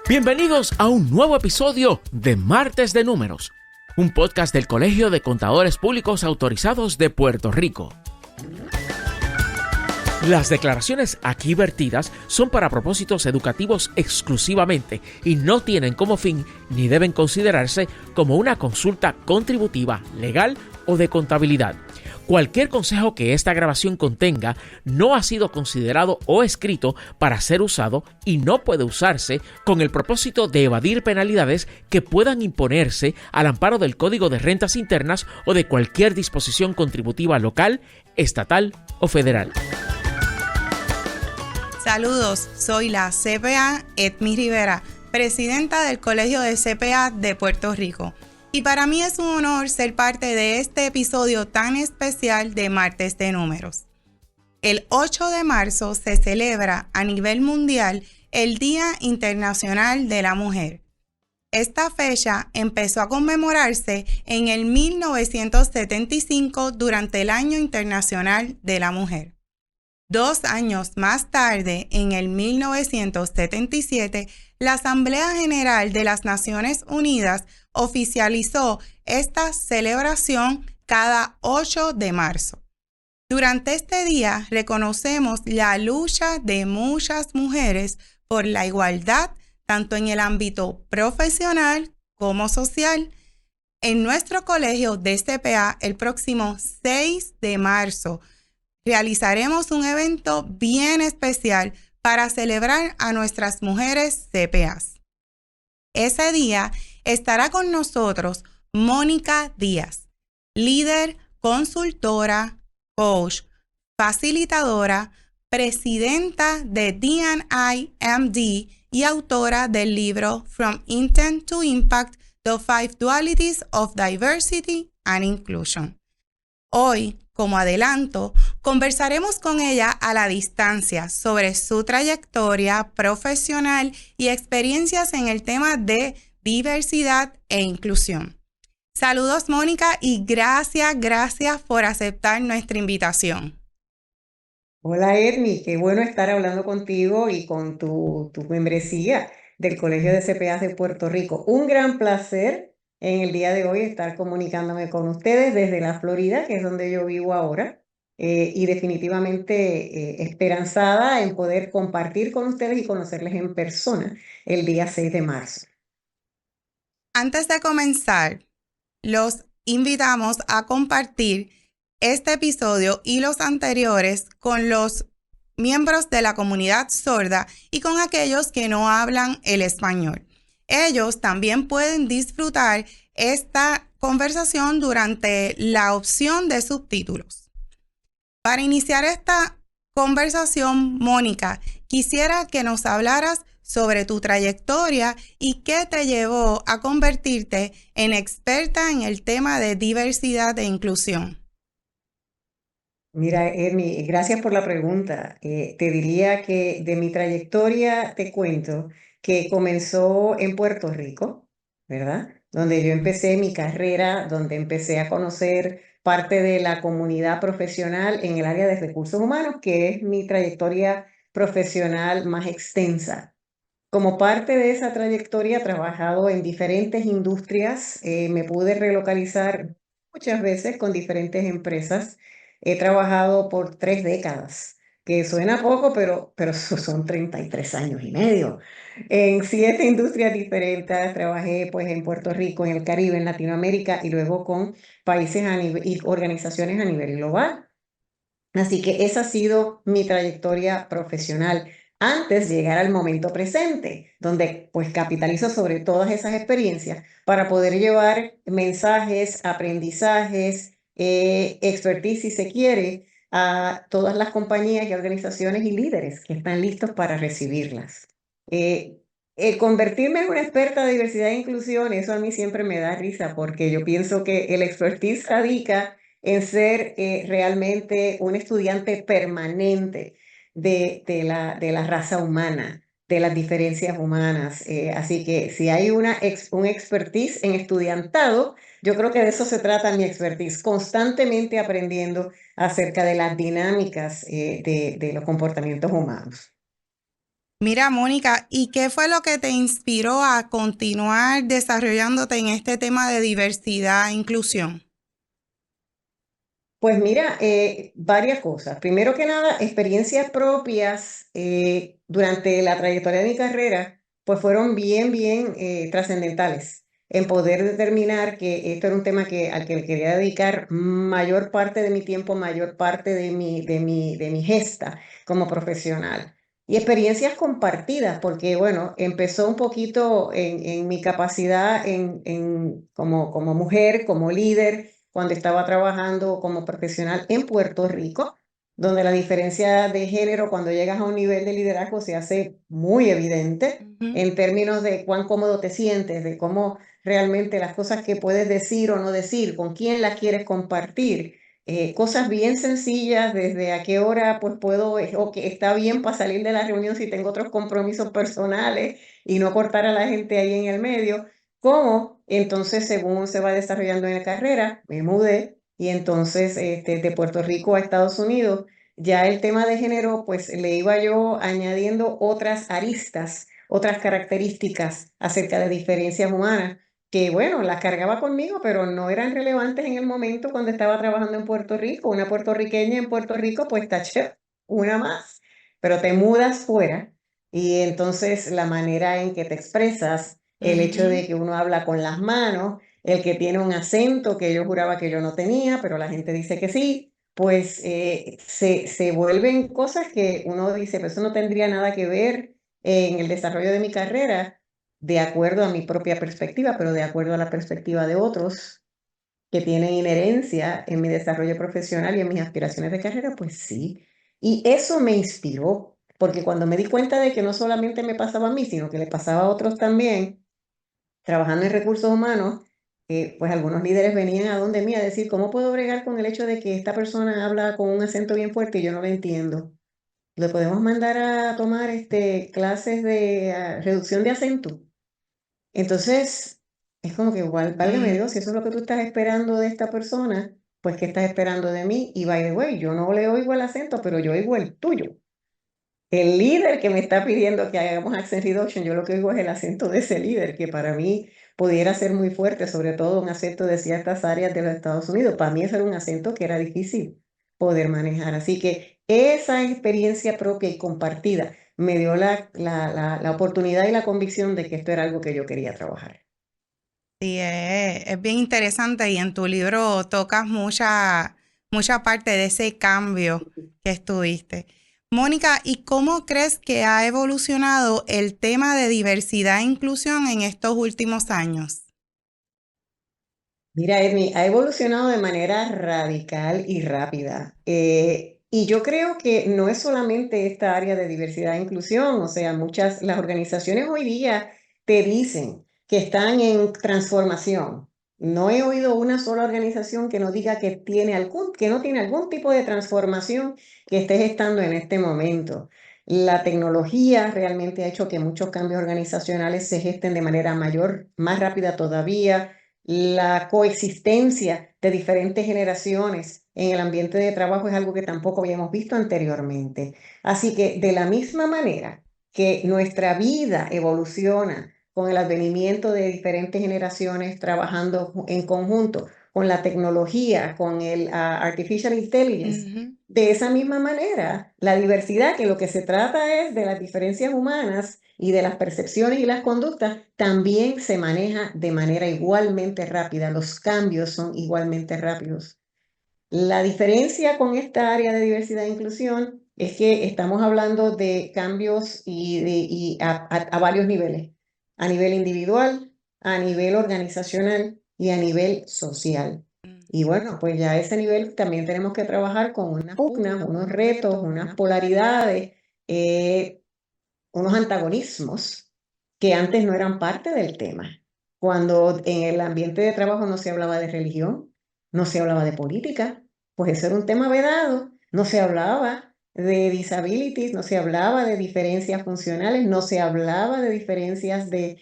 Bienvenidos a un nuevo episodio de Martes de Números, un podcast del Colegio de Contadores Públicos Autorizados de Puerto Rico. Las declaraciones aquí vertidas son para propósitos educativos exclusivamente y no tienen como fin ni deben considerarse como una consulta contributiva, legal o de contabilidad. Cualquier consejo que esta grabación contenga no ha sido considerado o escrito para ser usado y no puede usarse con el propósito de evadir penalidades que puedan imponerse al amparo del Código de Rentas Internas o de cualquier disposición contributiva local, estatal o federal. Saludos, soy la CPA Edmi Rivera, presidenta del Colegio de CPA de Puerto Rico. Y para mí es un honor ser parte de este episodio tan especial de Martes de Números. El 8 de marzo se celebra a nivel mundial el Día Internacional de la Mujer. Esta fecha empezó a conmemorarse en el 1975 durante el Año Internacional de la Mujer. 2 años más tarde, en el 1977, la Asamblea General de las Naciones Unidas oficializó esta celebración cada 8 de marzo. Durante este día reconocemos la lucha de muchas mujeres por la igualdad, tanto en el ámbito profesional como social. En nuestro colegio de CPA, el próximo 6 de marzo, realizaremos un evento bien especial para celebrar a nuestras mujeres CPAs. Ese día estará con nosotros Mónica Díaz, líder, consultora, coach, facilitadora, presidenta de D&I MD y autora del libro From Intent to Impact: The 5 Dualities of Diversity and Inclusion. Hoy, como adelanto, conversaremos con ella a la distancia sobre su trayectoria profesional y experiencias en el tema de diversidad e inclusión. Saludos, Mónica, y gracias por aceptar nuestra invitación. Hola, Edmi, qué bueno estar hablando contigo y con tu membresía del Colegio de CPAs de Puerto Rico. Un gran placer en el día de hoy estar comunicándome con ustedes desde la Florida, que es donde yo vivo ahora, y definitivamente esperanzada en poder compartir con ustedes y conocerles en persona el día 6 de marzo. Antes de comenzar, los invitamos a compartir este episodio y los anteriores con los miembros de la comunidad sorda y con aquellos que no hablan el español. Ellos también pueden disfrutar esta conversación durante la opción de subtítulos. Para iniciar esta conversación, Mónica, quisiera que nos hablaras sobre tu trayectoria y qué te llevó a convertirte en experta en el tema de diversidad e inclusión. Mira, Edmi, gracias por la pregunta. Te diría que de mi trayectoria te cuento que comenzó en Puerto Rico, ¿verdad? Donde yo empecé mi carrera, donde empecé a conocer parte de la comunidad profesional en el área de recursos humanos, que es mi trayectoria profesional más extensa. Como parte de esa trayectoria, he trabajado en diferentes industrias, me pude relocalizar muchas veces con diferentes empresas. He trabajado por 3 décadas, que suena poco, pero son 33 años y medio. En 7 industrias diferentes, trabajé pues en Puerto Rico, en el Caribe, en Latinoamérica y luego con países y organizaciones a nivel global. Así que esa ha sido mi trayectoria profesional antes de llegar al momento presente, donde pues capitalizo sobre todas esas experiencias para poder llevar mensajes, aprendizajes, expertise, si se quiere, a todas las compañías y organizaciones y líderes que están listos para recibirlas. Convertirme en una experta de diversidad e inclusión, eso a mí siempre me da risa porque yo pienso que el expertise radica en ser realmente un estudiante permanente de la raza humana, de las diferencias humanas. Así que si hay un expertise en estudiantado, yo creo que de eso se trata mi expertise, constantemente aprendiendo acerca de las dinámicas de los comportamientos humanos. Mira, Mónica, ¿y qué fue lo que te inspiró a continuar desarrollándote en este tema de diversidad e inclusión? Pues mira, varias cosas. Primero que nada, experiencias propias durante la trayectoria de mi carrera, pues fueron bien trascendentales en poder determinar que esto era un tema al que le quería dedicar mayor parte de mi tiempo, mayor parte de mi gesta como profesional. Y experiencias compartidas, porque bueno, empezó un poquito en mi capacidad como mujer, como líder cuando estaba trabajando como profesional en Puerto Rico, donde la diferencia de género cuando llegas a un nivel de liderazgo se hace muy evidente Ujú, en términos de cuán cómodo te sientes, de cómo realmente las cosas que puedes decir o no decir, con quién las quieres compartir. Cosas bien sencillas, desde a qué hora pues puedo, o que está bien para salir de la reunión si tengo otros compromisos personales y no cortar a la gente ahí en el medio. ¿Cómo? Entonces, según se va desarrollando en la carrera, me mudé y entonces de Puerto Rico a Estados Unidos, ya el tema de género, pues le iba yo añadiendo otras aristas, otras características acerca de diferencias humanas, que bueno, las cargaba conmigo, pero no eran relevantes en el momento cuando estaba trabajando en Puerto Rico. Una puertorriqueña en Puerto Rico, pues taché, una más, pero te mudas fuera y entonces la manera en que te expresas, el hecho ujú. de que uno habla con las manos, el que tiene un acento que yo juraba que yo no tenía, pero la gente dice que sí, pues se vuelven cosas que uno dice, pero eso no tendría nada que ver en el desarrollo de mi carrera, de acuerdo a mi propia perspectiva, pero de acuerdo a la perspectiva de otros que tienen inherencia en mi desarrollo profesional y en mis aspiraciones de carrera, pues sí. Y eso me inspiró, porque cuando me di cuenta de que no solamente me pasaba a mí, sino que le pasaba a otros también, trabajando en recursos humanos, pues algunos líderes venían a donde mí a decir, ¿cómo puedo bregar con el hecho de que esta persona habla con un acento bien fuerte y yo no lo entiendo? ¿Le podemos mandar a tomar clases de reducción de acento? Entonces, es como que igual, válgame Mm, Dios, si eso es lo que tú estás esperando de esta persona, pues ¿qué estás esperando de mí? Y by the way, yo no le oigo el acento, pero yo oigo el tuyo. El líder que me está pidiendo que hagamos accent reduction, yo lo que oigo es el acento de ese líder, que para mí pudiera ser muy fuerte, sobre todo un acento de ciertas áreas de los Estados Unidos. Para mí ese era un acento que era difícil poder manejar. Así que esa experiencia propia y compartida me dio la oportunidad y la convicción de que esto era algo que yo quería trabajar. sí, es bien interesante y en tu libro tocas mucha parte de ese cambio que estuviste. Mónica, ¿y cómo crees que ha evolucionado el tema de diversidad e inclusión en estos últimos años? Mira, Edmi, ha evolucionado de manera radical y rápida. Y yo creo que no es solamente esta área de diversidad e inclusión, o sea, las organizaciones hoy día te dicen que están en transformación. No he oído una sola organización que no diga que no tiene algún tipo de transformación que esté gestando en este momento. La tecnología realmente ha hecho que muchos cambios organizacionales se gesten de manera mayor, más rápida todavía. La coexistencia de diferentes generaciones en el ambiente de trabajo es algo que tampoco habíamos visto anteriormente. Así que de la misma manera que nuestra vida evoluciona con el advenimiento de diferentes generaciones trabajando en conjunto con la tecnología, con el artificial intelligence, Ujú. de esa misma manera, la diversidad, que lo que se trata es de las diferencias humanas y de las percepciones y las conductas, también se maneja de manera igualmente rápida. Los cambios son igualmente rápidos. La diferencia con esta área de diversidad e inclusión es que estamos hablando de cambios y a varios niveles, a nivel individual, a nivel organizacional y a nivel social. Y bueno, pues ya a ese nivel también tenemos que trabajar con unas pugnas, unos retos, unas polaridades, eh, unos antagonismos que antes no eran parte del tema. Cuando en el ambiente de trabajo no se hablaba de religión, no se hablaba de política, pues eso era un tema vedado, no se hablaba de disabilities, no se hablaba de diferencias funcionales, no se hablaba de diferencias de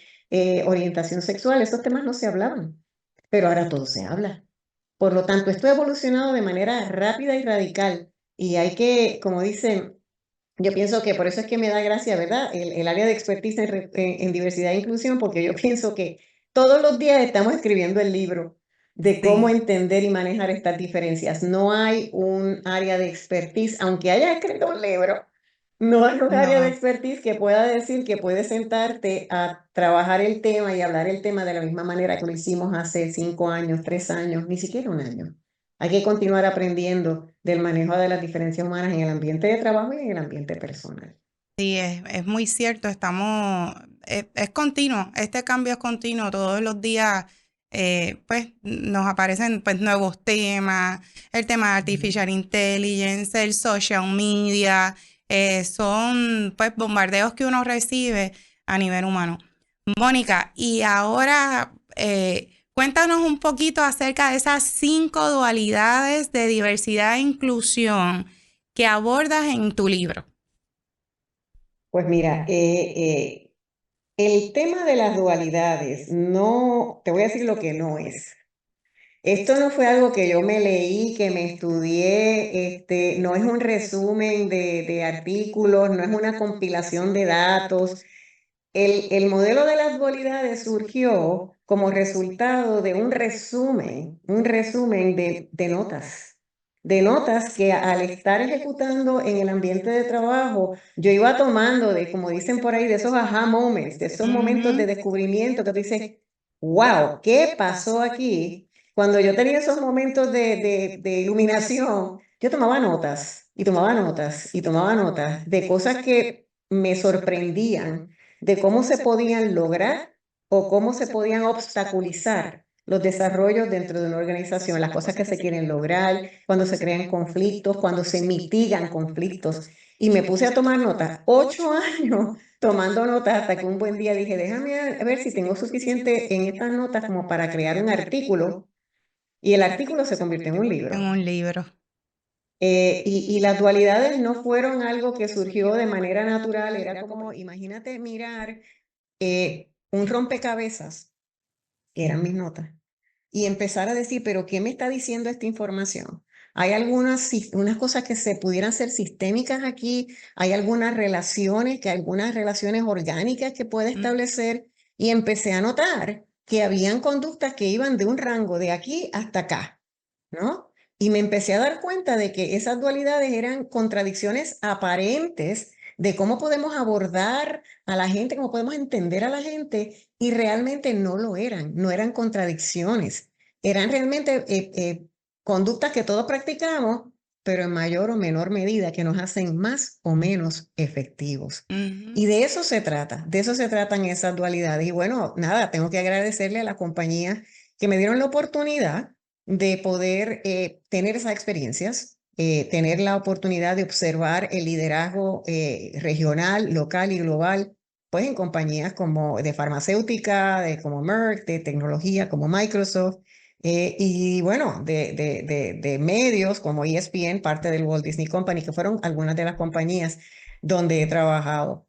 orientación sexual, esos temas no se hablaban, pero ahora todo se habla. Por lo tanto, esto ha evolucionado de manera rápida y radical y hay que, como dicen, yo pienso que por eso es que me da gracia, ¿verdad? El área de expertise en diversidad e inclusión, porque yo pienso que todos los días estamos escribiendo el libro de cómo Sí, entender y manejar estas diferencias. No hay un área de expertise, aunque haya escrito un libro, no hay un área de no. expertise que pueda decir que puedes sentarte a trabajar el tema y hablar el tema de la misma manera que lo hicimos hace 5 años, 3 años, ni siquiera un año. Hay que continuar aprendiendo del manejo de las diferencias humanas en el ambiente de trabajo y en el ambiente personal. Sí, es muy cierto, es continuo, este cambio es continuo, todos los días pues nos aparecen pues nuevos temas, el tema de Ujú. Artificial Intelligence, el social media, son pues bombardeos que uno recibe a nivel humano. Mónica, y ahora cuéntanos un poquito acerca de esas 5 dualidades de diversidad e inclusión que abordas en tu libro. Pues mira, el tema de las dualidades, no, te voy a decir lo que no es. Esto no fue algo que yo me leí, que me estudié, no es un resumen de artículos, no es una compilación de datos. El modelo de las dualidades surgió como resultado de un resumen de notas que al estar ejecutando en el ambiente de trabajo, yo iba tomando de, como dicen por ahí, de esos aha moments, de esos momentos de Ujú. descubrimiento que tú dices, wow, ¿qué pasó aquí? Cuando yo tenía esos momentos de iluminación, yo tomaba notas y tomaba notas y tomaba notas de cosas que me sorprendían de cómo se podían lograr o cómo se podían obstaculizar los desarrollos dentro de una organización, las cosas que se quieren lograr, cuando se crean conflictos, cuando se mitigan conflictos. Y me puse a tomar notas, 8 años tomando notas hasta que un buen día dije, déjame a ver si tengo suficiente en estas notas como para crear un artículo. Y el artículo se convirtió en un En libro. un libro. Y las dualidades no fueron algo que surgió de manera natural, era como, imagínate mirar un rompecabezas, que eran mis notas, y empezar a decir, pero ¿qué me está diciendo esta información? Hay unas cosas que se pudieran ser sistémicas aquí, hay algunas relaciones orgánicas que puede Mm. establecer, y empecé a notar que habían conductas que iban de un rango de aquí hasta acá, ¿no? Y me empecé a dar cuenta de que esas dualidades eran contradicciones aparentes de cómo podemos abordar a la gente, cómo podemos entender a la gente, y realmente no lo eran, no eran contradicciones, eran realmente conductas que todos practicamos, pero en mayor o menor medida, que nos hacen más o menos efectivos. Ujú. Y de eso se tratan esas dualidades. Y bueno, nada, tengo que agradecerle a las compañías que me dieron la oportunidad de poder tener esas experiencias, tener la oportunidad de observar el liderazgo regional, local y global, pues en compañías como de farmacéutica, como Merck, de tecnología como Microsoft, y bueno, de medios como ESPN, parte del Walt Disney Company, que fueron algunas de las compañías donde he trabajado.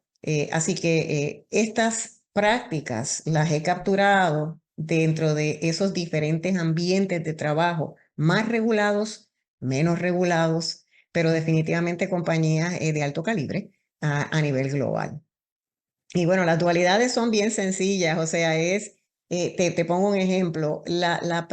Así que estas prácticas las he capturado dentro de esos diferentes ambientes de trabajo, más regulados, menos regulados, pero definitivamente compañías de alto calibre a nivel global. Y bueno, las dualidades son bien sencillas, o sea, te pongo un ejemplo, la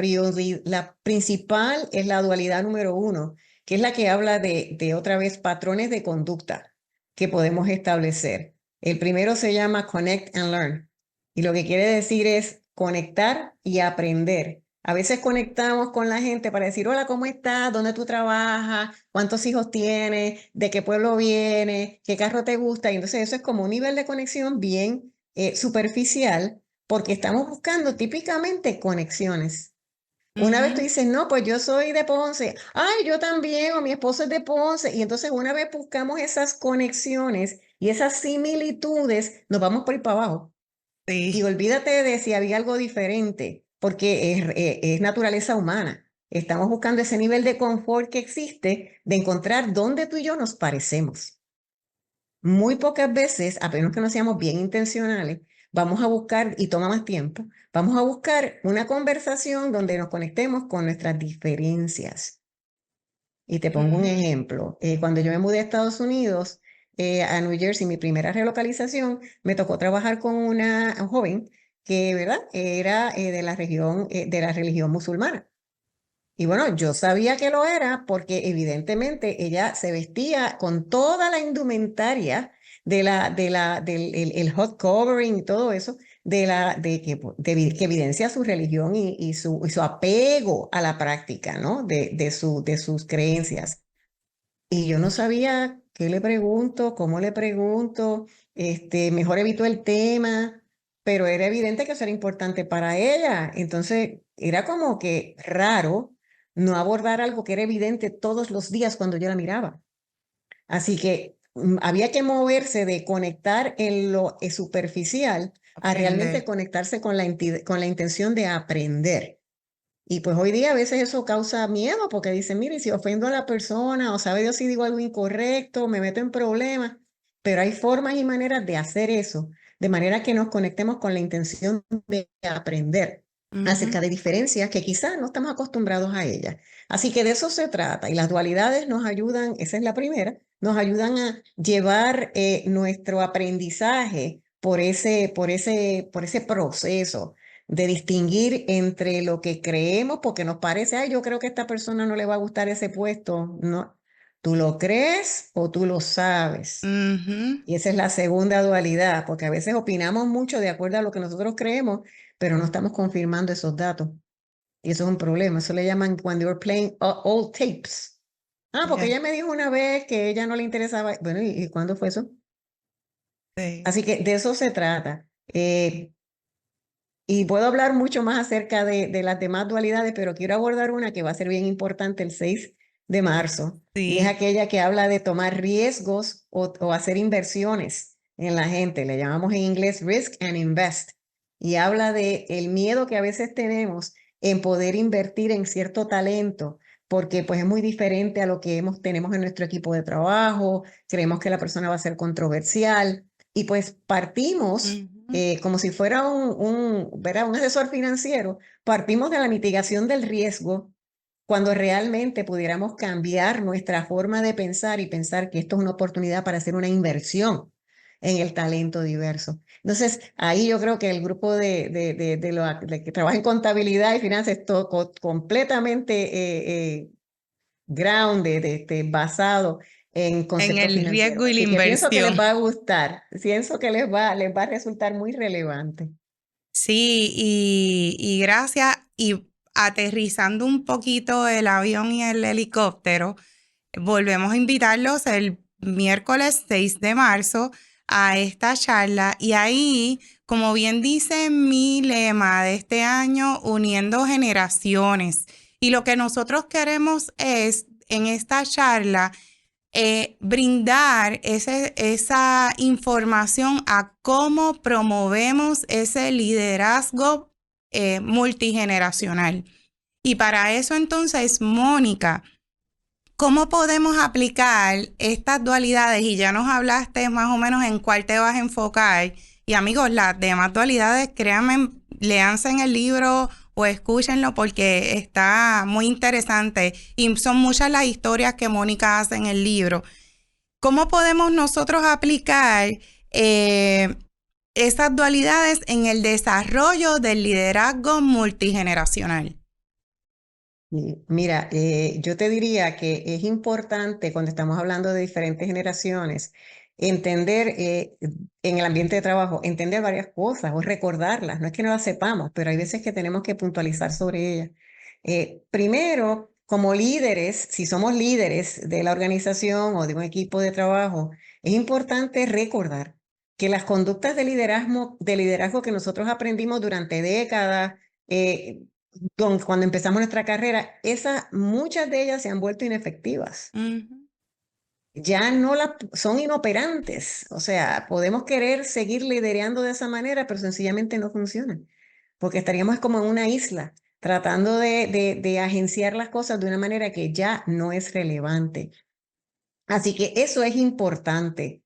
principal es la dualidad número 1, que es la que habla de otra vez patrones de conducta que podemos establecer. El primero se llama Connect and Learn, y lo que quiere decir es conectar y aprender. A veces conectamos con la gente para decir, hola, ¿cómo estás? ¿Dónde tú trabajas? ¿Cuántos hijos tienes? ¿De qué pueblo vienes? ¿Qué carro te gusta? Y entonces eso es como un nivel de conexión bien superficial, porque estamos buscando típicamente conexiones. Una vez tú Ujú. dices, no, pues yo soy de Ponce, ay, yo también, o mi esposo es de Ponce, y entonces una vez buscamos esas conexiones y esas similitudes, nos vamos por ir para abajo. Y Sí. olvídate de si había algo diferente, porque es naturaleza humana. Estamos buscando ese nivel de confort que existe de encontrar dónde tú y yo nos parecemos. Muy pocas veces, a menos que no seamos bien intencionales, vamos a buscar, y toma más tiempo, vamos a buscar una conversación donde nos conectemos con nuestras diferencias. Y te pongo un Ujú. ejemplo. Cuando yo me mudé a Estados Unidos, a New Jersey, mi primera relocalización, me tocó trabajar con una joven que, ¿verdad?, era de la religión musulmana. Y bueno, yo sabía que lo era porque evidentemente ella se vestía con toda la indumentaria del hot covering y todo eso, que evidencia su religión y su apego a la práctica, ¿no? De sus creencias. Y yo no sabía qué le pregunto, cómo le pregunto, mejor evito el tema, pero era evidente que eso era importante para ella. Entonces, era como que raro no abordar algo que era evidente todos los días cuando yo la miraba. Así que había que moverse de conectar en lo superficial a realmente Aprender. conectarse con con la intención de aprender. Y pues hoy día a veces eso causa miedo porque dicen, mire, si ofendo a la persona o sabe Dios si digo algo incorrecto, me meto en problemas. Pero hay formas y maneras de hacer eso, de manera que nos conectemos con la intención de aprender Ujú. acerca de diferencias que quizás no estamos acostumbrados a ellas. Así que de eso se trata. Y las dualidades nos ayudan, esa es la primera, nos ayudan a llevar nuestro aprendizaje por ese proceso de distinguir entre lo que creemos, porque nos parece, ay, yo creo que a esta persona no le va a gustar ese puesto. No, ¿tú lo crees o tú lo sabes? Ujú. Y esa es la segunda dualidad, porque a veces opinamos mucho de acuerdo a lo que nosotros creemos, pero no estamos confirmando esos datos. Y eso es un problema. Eso le llaman when you're playing old tapes. Ah, porque Ya. ella me dijo una vez que ella no le interesaba. Bueno, ¿y cuándo fue eso? Sí. Así que de eso se trata. Y puedo hablar mucho más acerca de las demás dualidades, pero quiero abordar una que va a ser bien importante el 6 de marzo, y es Sí. aquella que habla de tomar riesgos o hacer inversiones en la gente. Le llamamos en inglés risk and invest. Y habla de el miedo que a veces tenemos en poder invertir en cierto talento, porque pues es muy diferente a lo que tenemos en nuestro equipo de trabajo, creemos que la persona va a ser controversial, y pues partimos Ujú. como si fuera ¿verdad?, un asesor financiero, partimos de la mitigación del riesgo cuando realmente pudiéramos cambiar nuestra forma de pensar y pensar que esto es una oportunidad para hacer una inversión en el talento diverso. Entonces, ahí yo creo que el grupo de que trabaja en contabilidad y finanzas es completamente grounded, basado en En conceptos el financieros. riesgo y la Así que pienso que les inversión. va a gustar, pienso que les va a resultar muy relevante. Sí, y gracias. Y aterrizando un poquito el avión y el helicóptero, volvemos a invitarlos el miércoles 6 de marzo a esta charla. Y ahí, como bien dice mi lema de este año, uniendo generaciones. Y lo que nosotros queremos es, en esta charla, brindar esa información a cómo promovemos ese liderazgo multigeneracional. Y para eso entonces, Mónica, ¿cómo podemos aplicar estas dualidades? Y ya nos hablaste más o menos en cuál te vas a enfocar. Y amigos, las demás dualidades, créanme, léanse en el libro o escúchenlo porque está muy interesante. Y son muchas las historias que Mónica hace en el libro. ¿Cómo podemos nosotros aplicar esas dualidades en el desarrollo del liderazgo multigeneracional? Mira, yo te diría que es importante cuando estamos hablando de diferentes generaciones, entender en el ambiente de trabajo, entender varias cosas o recordarlas. No es que no las sepamos, pero hay veces que tenemos que puntualizar sobre ellas. Primero, como líderes, si somos líderes de la organización o de un equipo de trabajo, es importante recordar que las conductas de liderazgo que nosotros aprendimos durante décadas, cuando empezamos nuestra carrera, muchas de ellas se han vuelto inefectivas. Ujú. Ya no son inoperantes. O sea, podemos querer seguir liderando de esa manera, pero sencillamente no funcionan. Porque estaríamos como en una isla, tratando de agenciar las cosas de una manera que ya no es relevante. Así que eso es importante.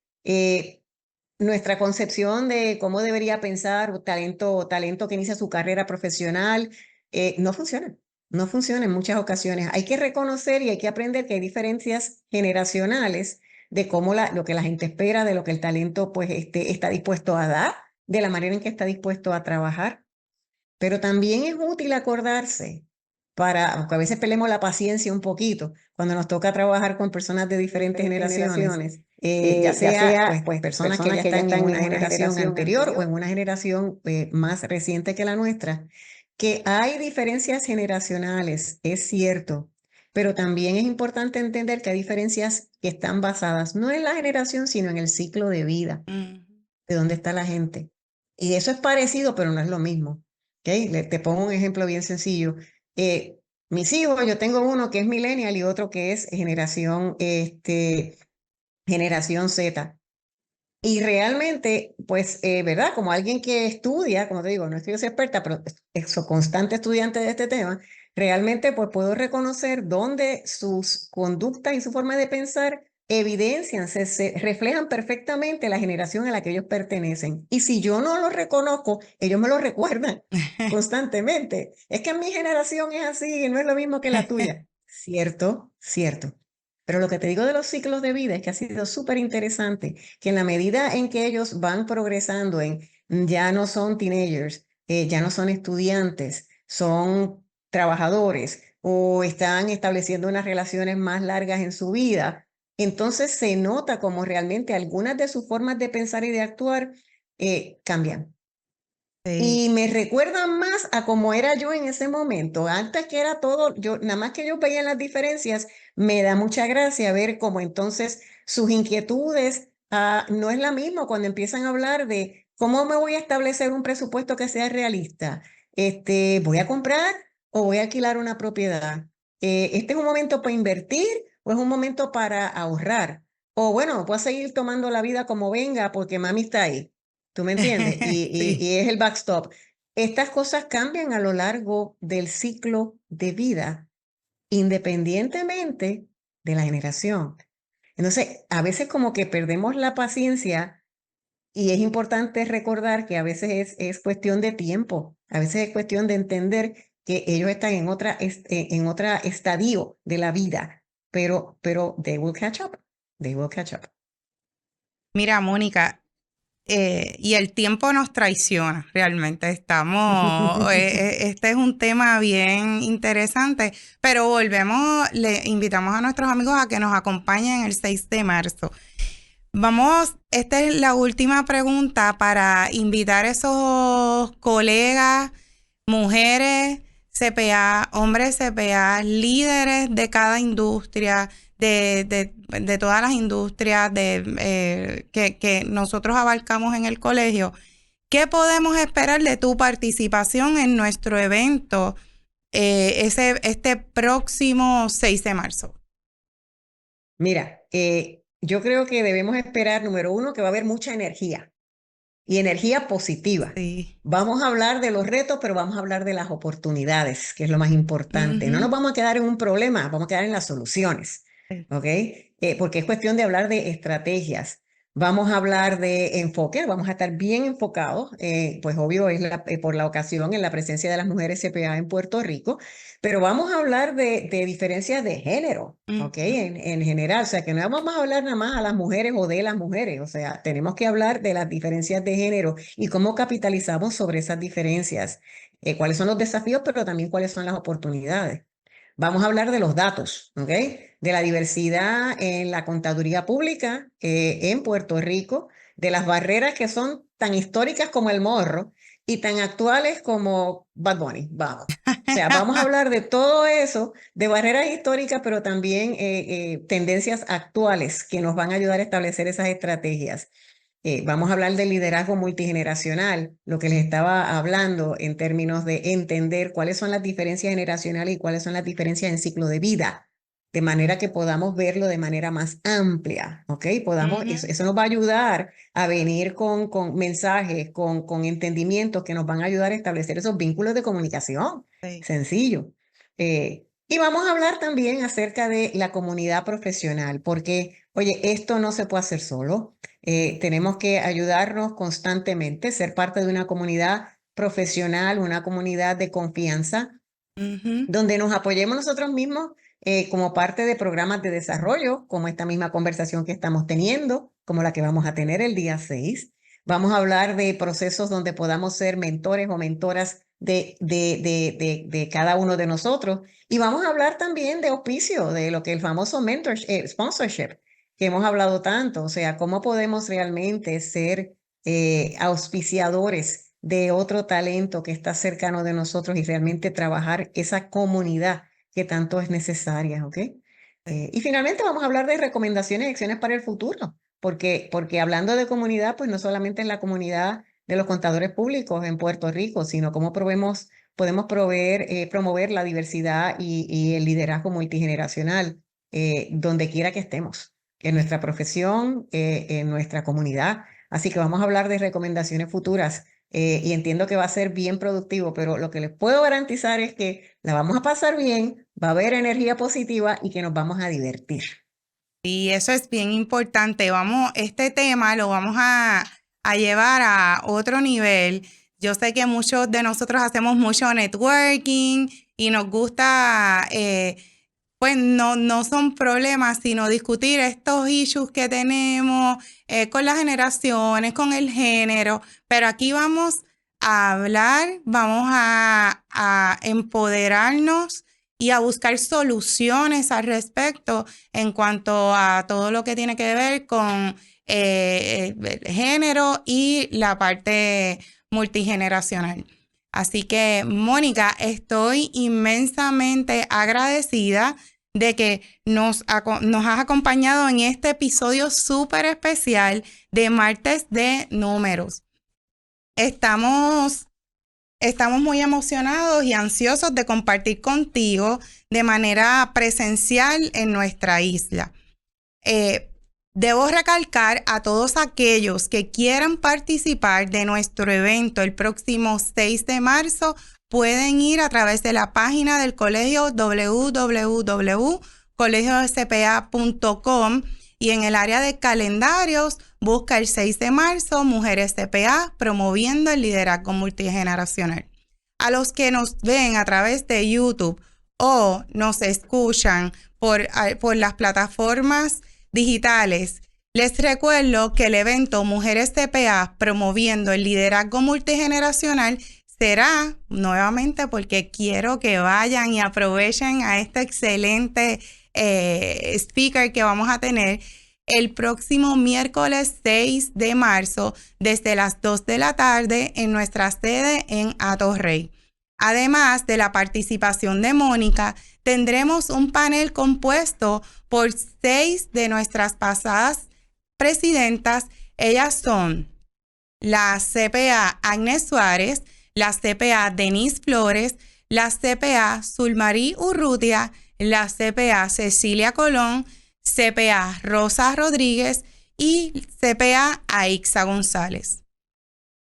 Nuestra concepción de cómo debería pensar un talento que inicia su carrera profesional, no funciona. No funciona en muchas ocasiones. Hay que reconocer y hay que aprender que hay diferencias generacionales de cómo lo que la gente espera, de lo que el talento pues está dispuesto a dar, de la manera en que está dispuesto a trabajar. Pero también es útil acordarse aunque a veces peleemos la paciencia un poquito, cuando nos toca trabajar con personas de diferentes generaciones, ya sea pues personas que ya están en una generación anterior o en una generación más reciente que la nuestra, que hay diferencias generacionales, es cierto, pero también es importante entender que hay diferencias que están basadas no en la generación, sino en el ciclo de vida, de dónde está la gente. Y eso es parecido, pero no es lo mismo. ¿Okay? Te pongo un ejemplo bien sencillo. Mis hijos, yo tengo uno que es millennial y otro que es generación Z. Y realmente, pues, ¿verdad? Como alguien que estudia, como te digo, no estoy experta, pero constante estudiante de este tema, realmente pues puedo reconocer dónde sus conductas y su forma de pensar evidencian, se reflejan perfectamente la generación a la que ellos pertenecen. Y si yo no lo reconozco, ellos me lo recuerdan constantemente. Es que mi generación es así y no es lo mismo que la tuya. Cierto, cierto. Pero lo que te digo de los ciclos de vida es que ha sido súper interesante, que en la medida en que ellos van progresando ya no son teenagers, ya no son estudiantes, son trabajadores o están estableciendo unas relaciones más largas en su vida, entonces se nota como realmente algunas de sus formas de pensar y de actuar cambian. Sí. Y me recuerdan más a cómo era yo en ese momento. Antes que era todo, nada más que yo veía las diferencias, me da mucha gracia ver cómo entonces sus inquietudes no es la misma cuando empiezan a hablar de cómo me voy a establecer un presupuesto que sea realista. ¿Voy a comprar o voy a alquilar una propiedad? ¿Este es un momento para invertir o es un momento para ahorrar? O bueno, voy a seguir tomando la vida como venga porque mami está ahí. ¿Tú me entiendes? Sí. Y es el backstop. Estas cosas cambian a lo largo del ciclo de vida, independientemente de la generación. Entonces, a veces como que perdemos la paciencia y es importante recordar que a veces es cuestión de tiempo, a veces es cuestión de entender que ellos están en otra estadio de la vida, pero they will catch up, they will catch up. Mira, Mónica, y el tiempo nos traiciona, realmente estamos, este es un tema bien interesante, pero volvemos, le invitamos a nuestros amigos a que nos acompañen el 6 de marzo. Vamos, esta es la última pregunta para invitar a esos colegas, mujeres CPA, hombres CPA, líderes de cada industria, de todas las industrias que nosotros abarcamos en el colegio. ¿Qué podemos esperar de tu participación en nuestro evento este próximo 6 de marzo? Mira, yo creo que debemos esperar, número uno, que va a haber mucha energía y energía positiva. Sí. Vamos a hablar de los retos, pero vamos a hablar de las oportunidades, que es lo más importante. No nos vamos a quedar en un problema, vamos a quedar en las soluciones, ¿ok? Porque es cuestión de hablar de estrategias. Vamos a hablar de enfoque, vamos a estar bien enfocados, pues obvio es por la ocasión en la presencia de las mujeres CPA en Puerto Rico, pero vamos a hablar de diferencias de género, ¿ok? En general, o sea, que no vamos a hablar nada más a las mujeres o de las mujeres, o sea, tenemos que hablar de las diferencias de género y cómo capitalizamos sobre esas diferencias, cuáles son los desafíos, pero también cuáles son las oportunidades. Vamos a hablar de los datos, ¿ok? De la diversidad en la contaduría pública en Puerto Rico, de las barreras que son tan históricas como el morro y tan actuales como Bad Bunny, vamos. O sea, vamos a hablar de todo eso, de barreras históricas, pero también tendencias actuales que nos van a ayudar a establecer esas estrategias. Vamos a hablar del liderazgo multigeneracional, lo que les estaba hablando en términos de entender cuáles son las diferencias generacionales y cuáles son las diferencias en ciclo de vida, de manera que podamos verlo de manera más amplia, ¿ok? Eso nos va a ayudar a venir con mensajes, con entendimientos que nos van a ayudar a establecer esos vínculos de comunicación. Sí. Sencillo. Y vamos a hablar también acerca de la comunidad profesional, porque, oye, esto no se puede hacer solo. Tenemos que ayudarnos constantemente, ser parte de una comunidad profesional, una comunidad de confianza, donde nos apoyemos nosotros mismos como parte de programas de desarrollo, como esta misma conversación que estamos teniendo, como la que vamos a tener el día 6. Vamos a hablar de procesos donde podamos ser mentores o mentoras de cada uno de nosotros. Y vamos a hablar también de auspicio, de lo que el famoso sponsorship, que hemos hablado tanto. O sea, cómo podemos realmente ser auspiciadores de otro talento que está cercano de nosotros y realmente trabajar esa comunidad que tanto es necesaria, ¿ok? Y finalmente vamos a hablar de recomendaciones y acciones para el futuro, porque hablando de comunidad, pues no solamente es la comunidad de los contadores públicos en Puerto Rico, sino cómo podemos promover la diversidad y el liderazgo multigeneracional donde quiera que estemos, en nuestra profesión, en nuestra comunidad. Así que vamos a hablar de recomendaciones futuras y entiendo que va a ser bien productivo, pero lo que les puedo garantizar es que la vamos a pasar bien, va a haber energía positiva y que nos vamos a divertir. Y eso es bien importante. Este tema lo vamos a llevar a otro nivel. Yo sé que muchos de nosotros hacemos mucho networking y nos gusta, pues no son problemas, sino discutir estos issues que tenemos con las generaciones, con el género. Pero aquí vamos a hablar, vamos a empoderarnos y a buscar soluciones al respecto en cuanto a todo lo que tiene que ver con el género y la parte multigeneracional. Así que, Mónica, estoy inmensamente agradecida de que nos has acompañado en este episodio súper especial de Martes de Números. Estamos muy emocionados y ansiosos de compartir contigo de manera presencial en nuestra isla. Debo recalcar a todos aquellos que quieran participar de nuestro evento el próximo 6 de marzo, pueden ir a través de la página del colegio www.colegiospa.com y en el área de calendarios busca el 6 de marzo, Mujeres CPA, promoviendo el liderazgo multigeneracional. A los que nos ven a través de YouTube o nos escuchan por las plataformas digitales, les recuerdo que el evento Mujeres CPA, promoviendo el liderazgo multigeneracional, será nuevamente porque quiero que vayan y aprovechen a este excelente speaker que vamos a tener el próximo miércoles 6 de marzo desde las 2 de la tarde en nuestra sede en Atorrey. Además de la participación de Mónica, tendremos un panel compuesto por 6 de nuestras pasadas presidentas. Ellas son la CPA Agnes Suárez, la CPA Denise Flores, la CPA Zulmarí Urrutia, la CPA Cecilia Colón, CPA Rosa Rodríguez y CPA Aixa González.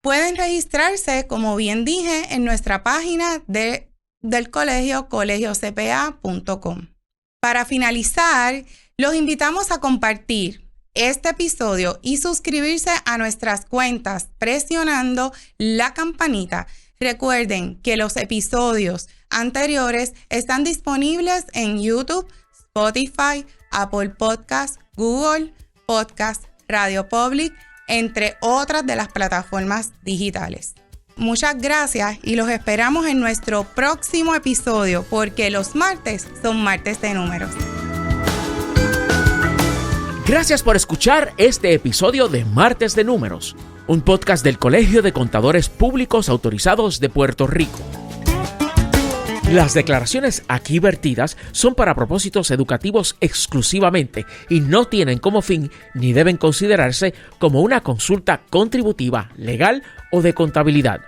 Pueden registrarse, como bien dije, en nuestra página del colegio, colegiocpa.com. Para finalizar, los invitamos a compartir este episodio y suscribirse a nuestras cuentas presionando la campanita. Recuerden que los episodios anteriores están disponibles en YouTube, Spotify, Apple Podcast, Google Podcast, Radio Public, entre otras de las plataformas digitales. Muchas gracias y los esperamos en nuestro próximo episodio porque los martes son martes de números. Gracias por escuchar este episodio de Martes de Números, un podcast del Colegio de Contadores Públicos Autorizados de Puerto Rico. Las declaraciones aquí vertidas son para propósitos educativos exclusivamente y no tienen como fin ni deben considerarse como una consulta contributiva, legal o de contabilidad.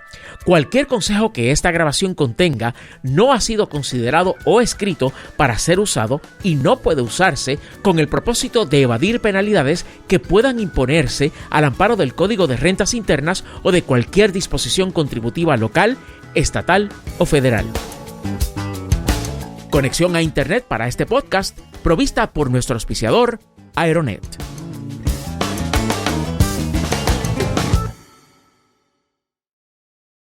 Cualquier consejo que esta grabación contenga no ha sido considerado o escrito para ser usado y no puede usarse con el propósito de evadir penalidades que puedan imponerse al amparo del Código de Rentas Internas o de cualquier disposición contributiva local, estatal o federal. Conexión a Internet para este podcast provista por nuestro auspiciador, Aeronet.